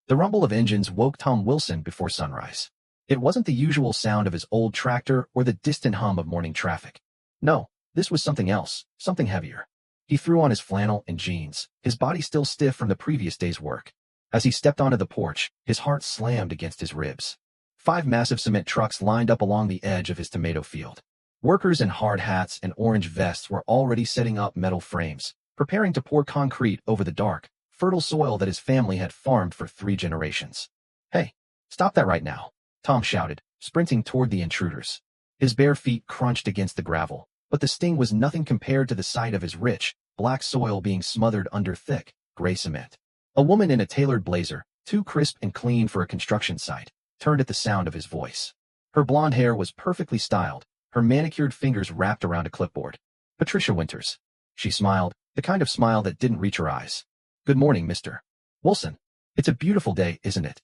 The rumble of engines woke Tom Wilson before sunrise. It wasn't the usual sound of his old tractor or the distant hum of morning traffic. No, this was something else, something heavier. He threw on his flannel and jeans, his body still stiff from the previous day's work. As he stepped onto the porch, his heart slammed against his ribs. 5 massive cement trucks lined up along the edge of his tomato field. Workers in hard hats and orange vests were already setting up metal frames, preparing to pour concrete over the dark, fertile soil that his family had farmed for 3 generations. "Hey, stop that right now," Tom shouted, sprinting toward the intruders. His bare feet crunched against the gravel, but the sting was nothing compared to the sight of his rich, black soil being smothered under thick, gray cement. A woman in a tailored blazer, too crisp and clean for a construction site, turned at the sound of his voice. Her blonde hair was perfectly styled, her manicured fingers wrapped around a clipboard. "Patricia Winters." She smiled, the kind of smile that didn't reach her eyes. "Good morning, Mr. Wilson. It's a beautiful day, isn't it?"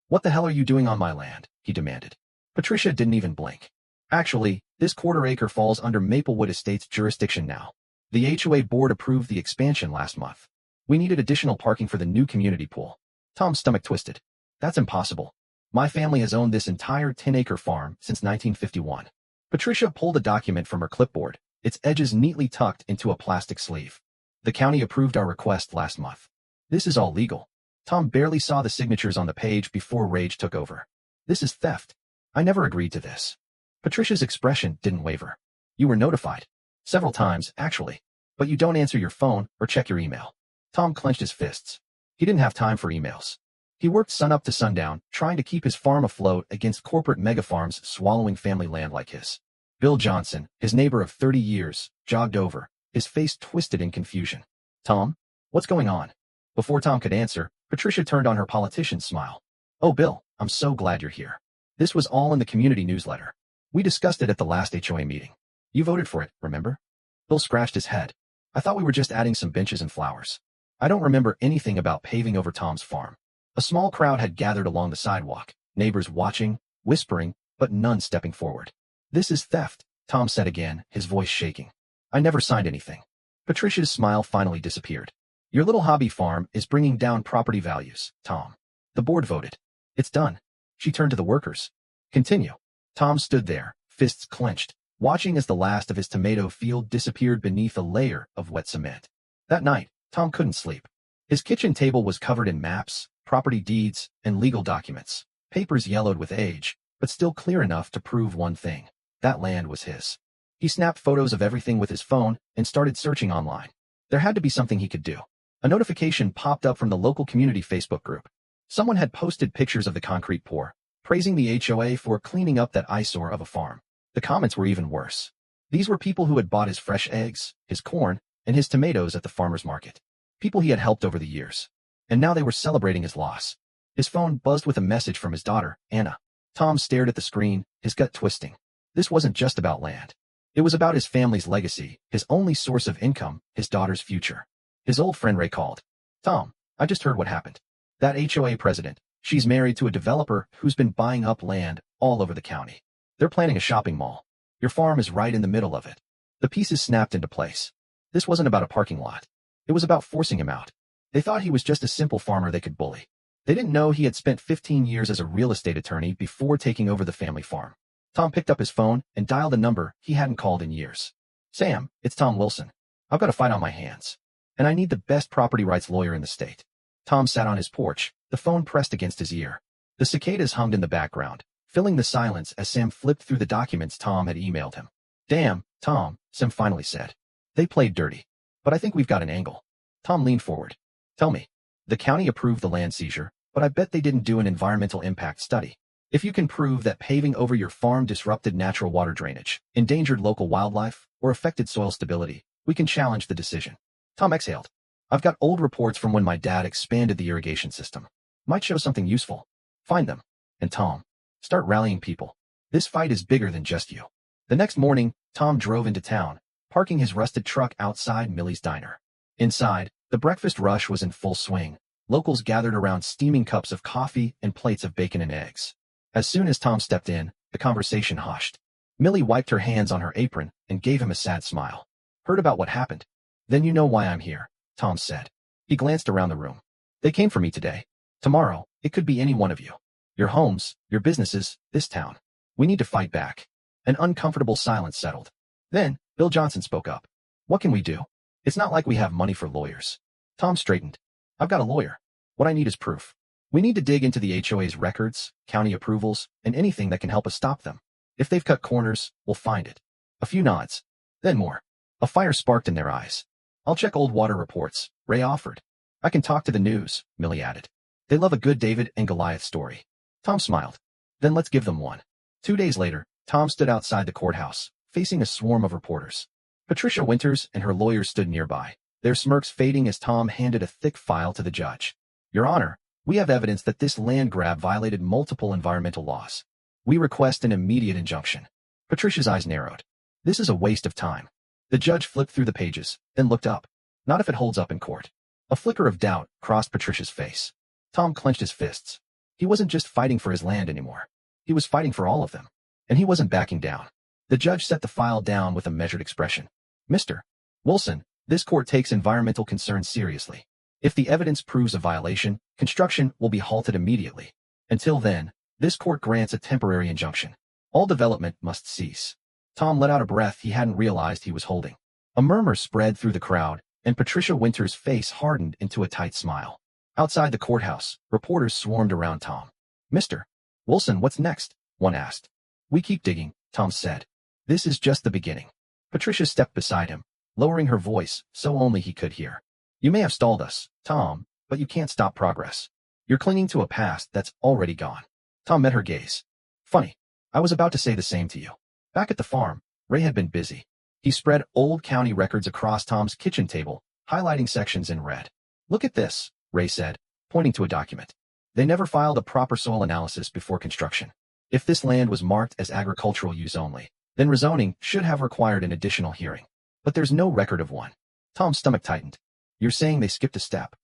"What the hell are you doing on my land?" he demanded. Patricia didn't even blink. "Actually, this quarter-acre falls under Maplewood Estates' jurisdiction now. The HOA board approved the expansion last month. We needed additional parking for the new community pool." Tom's stomach twisted. "That's impossible. My family has owned this entire 10-acre farm since 1951. Patricia pulled a document from her clipboard, its edges neatly tucked into a plastic sleeve. "The county approved our request last month. This is all legal." Tom barely saw the signatures on the page before rage took over. "This is theft. I never agreed to this." Patricia's expression didn't waver. "You were notified. Several times, actually. But you don't answer your phone or check your email." Tom clenched his fists. He didn't have time for emails. He worked sunup to sundown, trying to keep his farm afloat against corporate megafarms swallowing family land like his. Bill Johnson, his neighbor of 30 years, jogged over, his face twisted in confusion. "Tom? What's going on?" Before Tom could answer, Patricia turned on her politician's smile. "Oh, Bill, I'm so glad you're here. This was all in the community newsletter. We discussed it at the last HOA meeting. You voted for it, remember?" Bill scratched his head. "I thought we were just adding some benches and flowers. I don't remember anything about paving over Tom's farm." A small crowd had gathered along the sidewalk, neighbors watching, whispering, but none stepping forward. "This is theft," Tom said again, his voice shaking. "I never signed anything." Patricia's smile finally disappeared. "Your little hobby farm is bringing down property values, Tom. The board voted. It's done." She turned to the workers. "Continue." Tom stood there, fists clenched, watching as the last of his tomato field disappeared beneath a layer of wet cement. That night, Tom couldn't sleep. His kitchen table was covered in maps, property deeds, and legal documents, papers yellowed with age, but still clear enough to prove one thing. That land was his. He snapped photos of everything with his phone and started searching online. There had to be something he could do. A notification popped up from the local community Facebook group. Someone had posted pictures of the concrete pour, praising the HOA for cleaning up that eyesore of a farm. The comments were even worse. These were people who had bought his fresh eggs, his corn, and his tomatoes at the farmer's market. People he had helped over the years. And now they were celebrating his loss. His phone buzzed with a message from his daughter, Anna. Tom stared at the screen, his gut twisting. This wasn't just about land. It was about his family's legacy, his only source of income, his daughter's future. His old friend Ray called. "Tom, I just heard what happened. That HOA president, she's married to a developer who's been buying up land all over the county. They're planning a shopping mall. Your farm is right in the middle of it." The pieces snapped into place. This wasn't about a parking lot. It was about forcing him out. They thought he was just a simple farmer they could bully. They didn't know he had spent 15 years as a real estate attorney before taking over the family farm. Tom picked up his phone and dialed a number he hadn't called in years. "Sam, it's Tom Wilson. I've got a fight on my hands. And I need the best property rights lawyer in the state." Tom sat on his porch, the phone pressed against his ear. The cicadas hummed in the background, filling the silence as Sam flipped through the documents Tom had emailed him. "Damn, Tom," Sam finally said. "They played dirty. But I think we've got an angle." Tom leaned forward. "Tell me." "The county approved the land seizure, but I bet they didn't do an environmental impact study. If you can prove that paving over your farm disrupted natural water drainage, endangered local wildlife, or affected soil stability, we can challenge the decision." Tom exhaled. "I've got old reports from when my dad expanded the irrigation system. Might show something useful. Find them. And Tom, start rallying people. This fight is bigger than just you." The next morning, Tom drove into town, parking his rusted truck outside Millie's Diner. Inside, the breakfast rush was in full swing. Locals gathered around steaming cups of coffee and plates of bacon and eggs. As soon as Tom stepped in, the conversation hushed. Millie wiped her hands on her apron and gave him a sad smile. "Heard about what happened? Then you know why I'm here," Tom said. He glanced around the room. "They came for me today. Tomorrow, It could be any one of you. Your homes, your businesses, this town. We need to fight back. An uncomfortable silence settled. Then, Bill Johnson spoke up. What can we do? It's not like we have money for lawyers. Tom straightened. I've got a lawyer. What I need is proof. We need to dig into the HOA's records, county approvals, and anything that can help us stop them. If they've cut corners, we'll find it. A few nods. Then more. A fire sparked in their eyes. I'll check old water reports, Ray offered. I can talk to the news, Millie added. They love a good David and Goliath story. Tom smiled. Then let's give them one. 2 days later, Tom stood outside the courthouse, facing a swarm of reporters. Patricia Winters and her lawyers stood nearby, their smirks fading as Tom handed a thick file to the judge. Your Honor, we have evidence that this land grab violated multiple environmental laws. We request an immediate injunction. Patricia's eyes narrowed. This is a waste of time. The judge flipped through the pages, then looked up. Not if it holds up in court. A flicker of doubt crossed Patricia's face. Tom clenched his fists. He wasn't just fighting for his land anymore. He was fighting for all of them. And he wasn't backing down. The judge set the file down with a measured expression. Mr. Wilson, this court takes environmental concerns seriously. If the evidence proves a violation, construction will be halted immediately. Until then, this court grants a temporary injunction. All development must cease. Tom let out a breath he hadn't realized he was holding. A murmur spread through the crowd, and Patricia Winters' face hardened into a tight smile. Outside the courthouse, reporters swarmed around Tom. Mr. Wilson, what's next? One asked. We keep digging, Tom said. This is just the beginning. Patricia stepped beside him, lowering her voice so only he could hear. You may have stalled us, Tom, but you can't stop progress. You're clinging to a past that's already gone. Tom met her gaze. Funny. I was about to say the same to you. Back at the farm, Ray had been busy. He spread old county records across Tom's kitchen table, highlighting sections in red. Look at this, Ray said, pointing to a document. They never filed a proper soil analysis before construction. If this land was marked as agricultural use only, then rezoning should have required an additional hearing. But there's no record of one. Tom's stomach tightened. You're saying they skipped a step.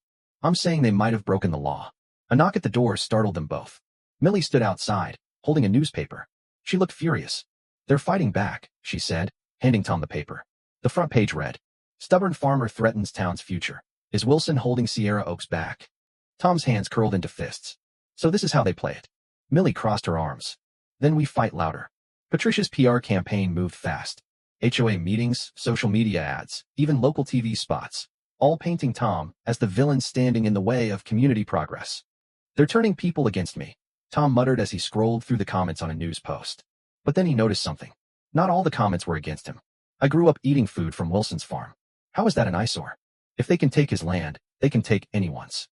I'm saying they might have broken the law. A knock at the door startled them both. Millie stood outside, holding a newspaper. She looked furious. They're fighting back, she said, handing Tom the paper. The front page read, Stubborn farmer threatens town's future. Is Wilson holding Sierra Oaks back? Tom's hands curled into fists. So this is how they play it. Millie crossed her arms. Then we fight louder. Patricia's PR campaign moved fast. HOA meetings, social media ads, even local TV spots, all painting Tom as the villain standing in the way of community progress. They're turning people against me, Tom muttered as he scrolled through the comments on a news post. But then he noticed something. Not all the comments were against him. I grew up eating food from Wilson's farm. How is that an eyesore? If they can take his land, they can take anyone's.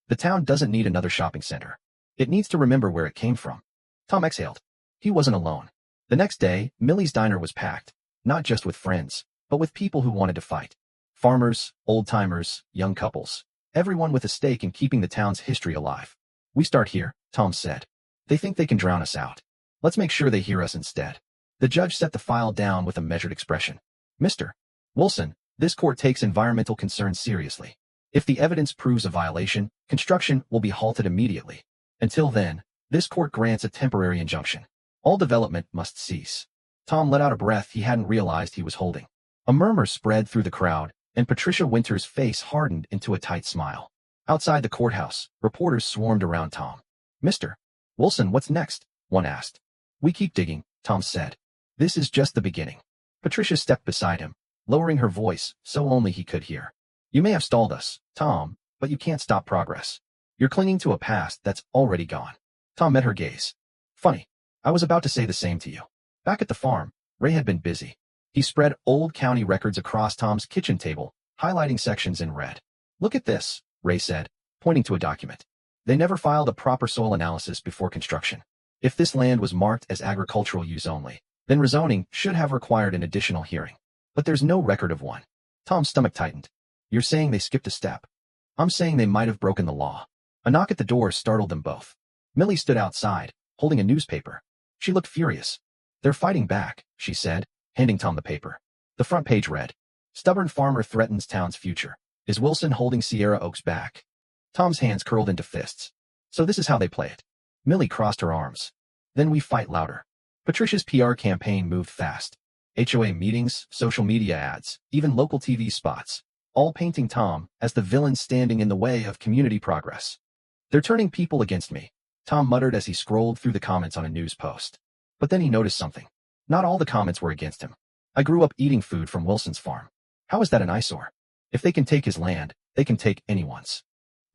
The town doesn't need another shopping center. It needs to remember where it came from. Tom exhaled. He wasn't alone. The next day, Millie's diner was packed, not just with friends, but with people who wanted to fight. Farmers, old-timers, young couples. Everyone with a stake in keeping the town's history alive. We start here, Tom said. They think they can drown us out. Let's make sure they hear us instead. The judge set the file down with a measured expression. Mr. Wilson, this court takes environmental concerns seriously. If the evidence proves a violation, construction will be halted immediately. Until then, this court grants a temporary injunction. All development must cease. Tom let out a breath he hadn't realized he was holding. A murmur spread through the crowd, and Patricia Winters' face hardened into a tight smile. Outside the courthouse, reporters swarmed around Tom. Mr. Wilson, what's next? One asked. We keep digging, Tom said. This is just the beginning. Patricia stepped beside him, lowering her voice so only he could hear. You may have stalled us, Tom, but you can't stop progress. You're clinging to a past that's already gone. Tom met her gaze. Funny. I was about to say the same to you. Back at the farm, Ray had been busy. He spread old county records across Tom's kitchen table, highlighting sections in red. Look at this, Ray said, pointing to a document. They never filed a proper soil analysis before construction. If this land was marked as agricultural use only, then rezoning should have required an additional hearing. But there's no record of one. Tom's stomach tightened. You're saying they skipped a step. I'm saying they might have broken the law. A knock at the door startled them both. Millie stood outside, holding a newspaper. She looked furious. They're fighting back, she said, handing Tom the paper. The front page read, Stubborn farmer threatens town's future. Is Wilson holding Sierra Oaks back? Tom's hands curled into fists. So this is how they play it. Millie crossed her arms. Then we fight louder. Patricia's PR campaign moved fast. HOA meetings, social media ads, even local TV spots, all painting Tom as the villain standing in the way of community progress. They're turning people against me, Tom muttered as he scrolled through the comments on a news post. But then he noticed something. Not all the comments were against him. I grew up eating food from Wilson's farm. How is that an eyesore? If they can take his land, they can take anyone's.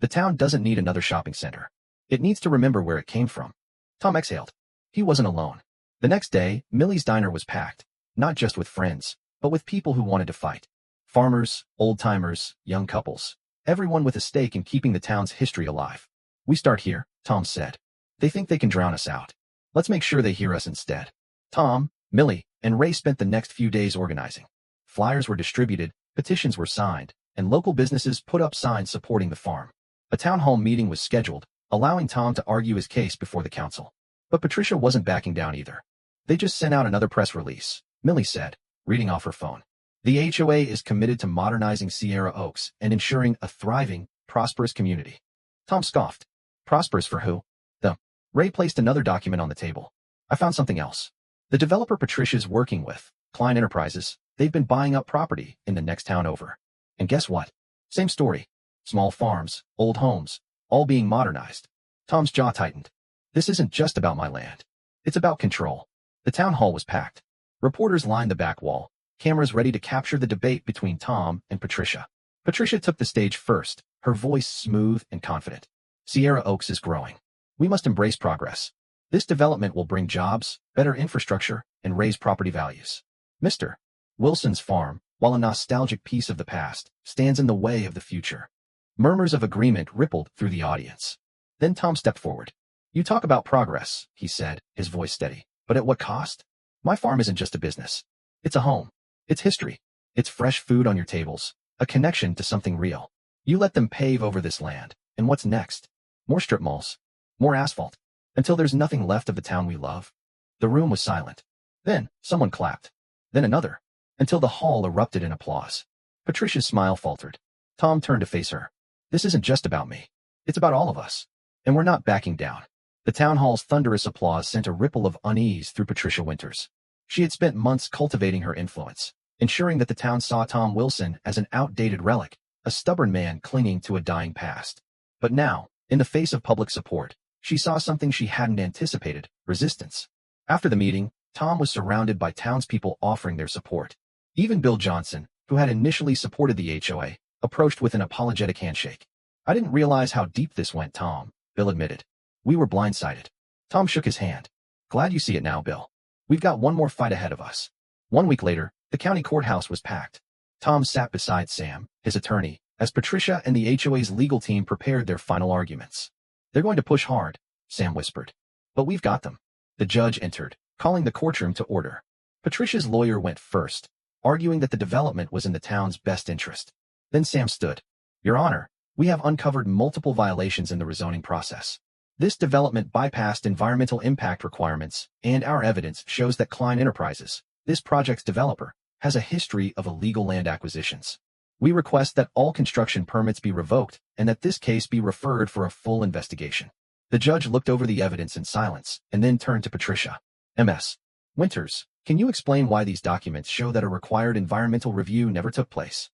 The town doesn't need another shopping center. It needs to remember where it came from. Tom exhaled. He wasn't alone. The next day, Millie's diner was packed, not just with friends, but with people who wanted to fight. Farmers, old-timers, young couples. Everyone with a stake in keeping the town's history alive. We start here, Tom said. They think they can drown us out. Let's make sure they hear us instead. Tom, Millie, and Ray spent the next few days organizing. Flyers were distributed, petitions were signed, and local businesses put up signs supporting the farm. A town hall meeting was scheduled, allowing Tom to argue his case before the council. But Patricia wasn't backing down either. They just sent out another press release, Millie said, reading off her phone. The HOA is committed to modernizing Sierra Oaks and ensuring a thriving, prosperous community. Tom scoffed. Prosperous for who? Them. Ray placed another document on the table. I found something else. The developer Patricia's working with, Klein Enterprises, they've been buying up property in the next town over. And guess what? Same story. Small farms, old homes, all being modernized. Tom's jaw tightened. This isn't just about my land. It's about control. The town hall was packed. Reporters lined the back wall, cameras ready to capture the debate between Tom and Patricia. Patricia took the stage first, her voice smooth and confident. Sierra Oaks is growing. We must embrace progress. This development will bring jobs, better infrastructure, and raise property values. Mr. Wilson's farm, while a nostalgic piece of the past, stands in the way of the future. Murmurs of agreement rippled through the audience. Then Tom stepped forward. You talk about progress, he said, his voice steady. But at what cost? My farm isn't just a business. It's a home. It's history. It's fresh food on your tables. A connection to something real. You let them pave over this land. And what's next? More strip malls. More asphalt. Until there's nothing left of the town we love. The room was silent. Then, someone clapped. Then another. Until the hall erupted in applause. Patricia's smile faltered. Tom turned to face her. This isn't just about me. It's about all of us. And we're not backing down. The town hall's thunderous applause sent a ripple of unease through Patricia Winters. She had spent months cultivating her influence, ensuring that the town saw Tom Wilson as an outdated relic, a stubborn man clinging to a dying past. But now, in the face of public support, she saw something she hadn't anticipated, resistance. After the meeting, Tom was surrounded by townspeople offering their support. Even Bill Johnson, who had initially supported the HOA, approached with an apologetic handshake. I didn't realize how deep this went, Tom, Bill admitted. We were blindsided. Tom shook his hand. Glad you see it now, Bill. We've got one more fight ahead of us. 1 week later, the county courthouse was packed. Tom sat beside Sam, his attorney, as Patricia and the HOA's legal team prepared their final arguments. They're going to push hard, Sam whispered. But we've got them. The judge entered, calling the courtroom to order. Patricia's lawyer went first, arguing that the development was in the town's best interest. Then Sam stood. Your Honor, we have uncovered multiple violations in the rezoning process. This development bypassed environmental impact requirements, and our evidence shows that Klein Enterprises, this project's developer, has a history of illegal land acquisitions. We request that all construction permits be revoked and that this case be referred for a full investigation. The judge looked over the evidence in silence and then turned to Patricia. Ms. Winters, can you explain why these documents show that a required environmental review never took place?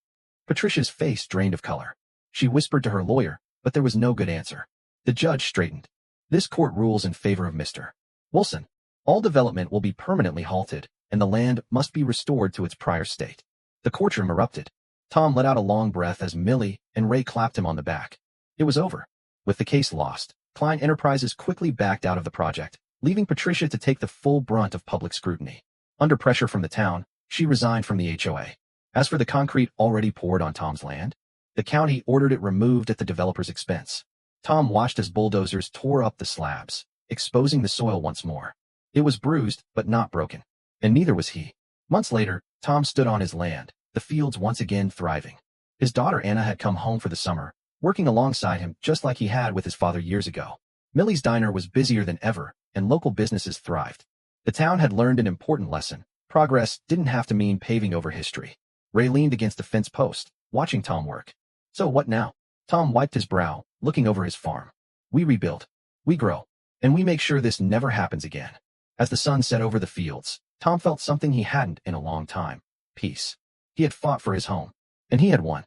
Patricia's face drained of color. She whispered to her lawyer, but there was no good answer. The judge straightened. This court rules in favor of Mr. Wilson. All development will be permanently halted, and the land must be restored to its prior state. The courtroom erupted. Tom let out a long breath as Millie and Ray clapped him on the back. It was over. With the case lost, Klein Enterprises quickly backed out of the project, leaving Patricia to take the full brunt of public scrutiny. Under pressure from the town, she resigned from the HOA. As for the concrete already poured on Tom's land, the county ordered it removed at the developer's expense. Tom watched as bulldozers tore up the slabs, exposing the soil once more. It was bruised, but not broken. And neither was he. Months later, Tom stood on his land, the fields once again thriving. His daughter Anna had come home for the summer, working alongside him just like he had with his father years ago. Millie's diner was busier than ever, and local businesses thrived. The town had learned an important lesson. Progress didn't have to mean paving over history. Ray leaned against a fence post, watching Tom work. So what now? Tom wiped his brow, looking over his farm. We rebuild. We grow. And we make sure this never happens again. As the sun set over the fields, Tom felt something he hadn't in a long time. Peace. He had fought for his home. And he had won.